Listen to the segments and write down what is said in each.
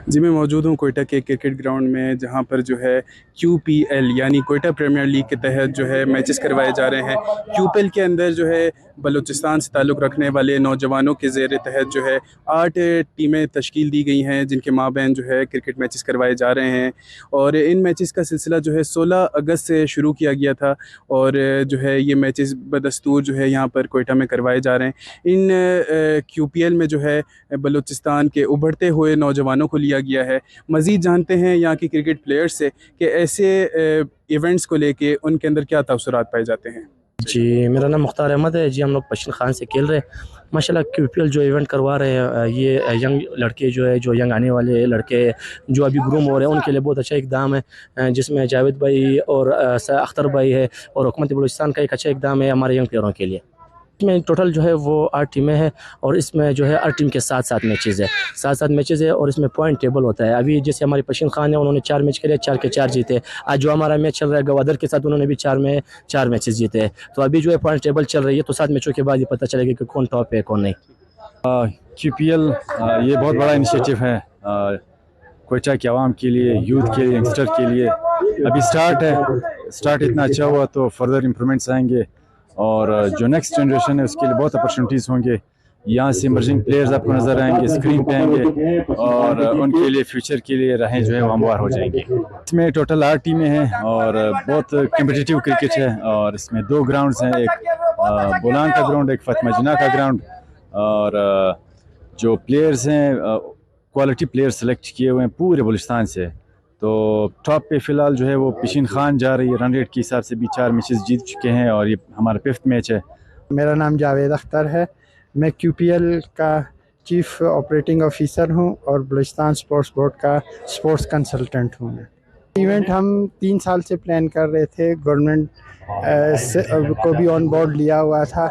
जी, मैं मौजूद हूँ कोयटा के क्रिकेट ग्राउंड में, जहाँ पर जो है क्यूपीएल यानी कोयटा प्रीमियर लीग के तहत जो है मैचेस करवाए जा रहे हैं। क्यूपीएल के अंदर जो है बलूचिस्तान से ताल्लुक़ रखने वाले नौजवानों के ज़ेर तहत जो है 8 टीमें तश्कील दी गई हैं, जिनके माबैन जो है क्रिकेट मैचेस करवाए जा रहे हैं। और इन मैचेस का सिलसिला जो है 16 अगस्त से शुरू किया गया था और जो है ये मैचेस बदस्तूर जो है यहाँ पर कोयटा में करवाए जा रहे हैं। इन क्यूपीएल में जो है बलूचिस्तान के उभरते हुए नौजवानों को लिया गया है। मज़ीद जानते हैं यहाँ के क्रिकेट प्लेयर्स से कि ऐसे इवेंट्स को लेके उनके अंदर क्या तासुरात पाए जाते हैं। जी, मेरा नाम मुख्तार अहमद है। जी, हम लोग पश्चिम खान से खेल रहे हैं। माशाल्लाह क्यूपीएल जो इवेंट करवा रहे हैं, ये यंग लड़के जो है, जो यंग आने वाले लड़के जो अभी ग्रूम हो रहे हैं, उनके लिए बहुत अच्छा इकदाम है। जिसमें जावेद भाई और अख्तर भाई है और हुकूमत बलूचिस्तान का एक अच्छा इकदाम है हमारे यंग प्लेयरों के लिए। इसमें टोटल जो है वो 8 टीमें हैं और इसमें जो है हर टीम के साथ मैचेज़ है और इसमें पॉइंट टेबल होता है। अभी जैसे हमारी पश्चिम खान है, उन्होंने 4 मैच खेले, 4 के 4 जीते। आज जो हमारा मैच चल रहा है गवादर के साथ, उन्होंने भी 4 में 4 मैचेस जीते हैं। तो अभी जो है पॉइंट टेबल चल रही है, तो 7 मैचों के बाद ही पता चलेगा कि कौन टॉप है कौन नहीं। क्यूपीएल ये बहुत बड़ा इनिशिएटिव है कोयटा के आवाम के लिए, यूथ के लिए, यंगस्टर के लिए। अभी स्टार्ट इतना अच्छा हुआ तो फर्दर इम्प्रूवमेंट्स आएंगे और जो नेक्स्ट जनरेशन है उसके लिए बहुत अपॉर्चुनिटीज़ होंगे। यहाँ से इमर्जिंग प्लेयर्स आपको नज़र आएंगे, स्क्रीन पे आएंगे और उनके लिए फ्यूचर के लिए राहें जो है वो हमवार हो जाएंगी। इसमें टोटल 8 टीमें हैं और बहुत कम्पिटिटिव क्रिकेट है और इसमें 2 ग्राउंड्स हैं, एक बोलान का ग्राउंड, एक फातिमा जिन्ना का ग्राउंड। और जो प्लेयर्स हैं क्वालिटी प्लेयर सेलेक्ट किए हुए हैं पूरे बलूचिस्तान से। तो टॉप पे फ़िलहाल जो है वो पश्चिम खान जा रही है, रन रेट के हिसाब से भी 4 मैचेस जीत चुके हैं और ये हमारा 5th मैच है। मेरा नाम जावेद अख्तर है। मैं क्यूपीएल का चीफ ऑपरेटिंग ऑफिसर हूं और बलूचिस्तान स्पोर्ट्स बोर्ड का स्पोर्ट्स कंसल्टेंट हूं मैं। इवेंट हम 3 साल से प्लान कर रहे थे, गवर्नमेंट को भी ऑन बोर्ड लिया हुआ था,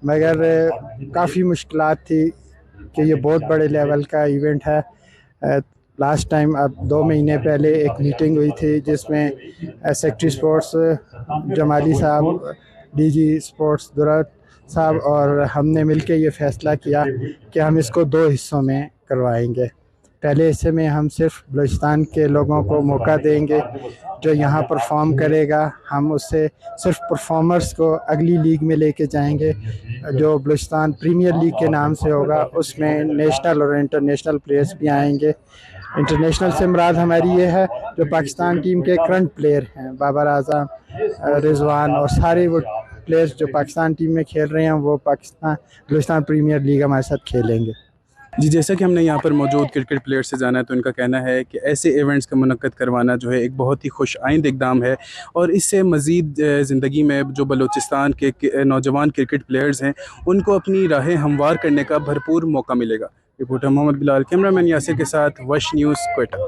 मगर काफ़ी मुश्किलात थी कि ये बहुत बड़े लेवल का इवेंट है। लास्ट टाइम अब 2 महीने पहले एक मीटिंग हुई थी जिसमें सेक्रेटरी स्पोर्ट्स जमाली साहब, डीजी स्पोर्ट्स दुरत साहब और हमने मिलके ये फ़ैसला किया कि हम इसको 2 हिस्सों में करवाएंगे। पहले हिस्से में हम सिर्फ बलूचिस्तान के लोगों को मौका देंगे, जो यहाँ परफॉर्म करेगा हम उससे सिर्फ परफॉर्मर्स को अगली लीग में लेके जाएंगे, जो बलूचिस्तान प्रीमियर लीग के नाम से होगा। उसमें नेशनल और इंटरनेशनल प्लेयर्स भी आएंगे। इंटरनेशनल से मुराद हमारी ये है जो पाकिस्तान टीम के करंट प्लेयर हैं, बाबर आजम, रिजवान और सारे वो प्लेयर्स जो पाकिस्तान टीम में खेल रहे हैं, वो बलूचिस्तान प्रीमियर लीग हमारे साथ खेलेंगे। जी, जैसा कि हमने यहाँ पर मौजूद क्रिकेट प्लेयर से जाना है, तो इनका कहना है कि ऐसे इवेंट्स का मुनक्कद करवाना जो है एक बहुत ही खुश आइंद इक़दाम है और इससे मज़ीद ज़िंदगी में जो बलूचिस्तान के नौजवान क्रिकेट प्लेयर्स हैं उनको अपनी राहें हमवार करने का भरपूर मौका मिलेगा। रिपोर्टर मोहम्मद बिलाल, कैमरामैन यासिर के साथ वश न्यूज़ कोयटा।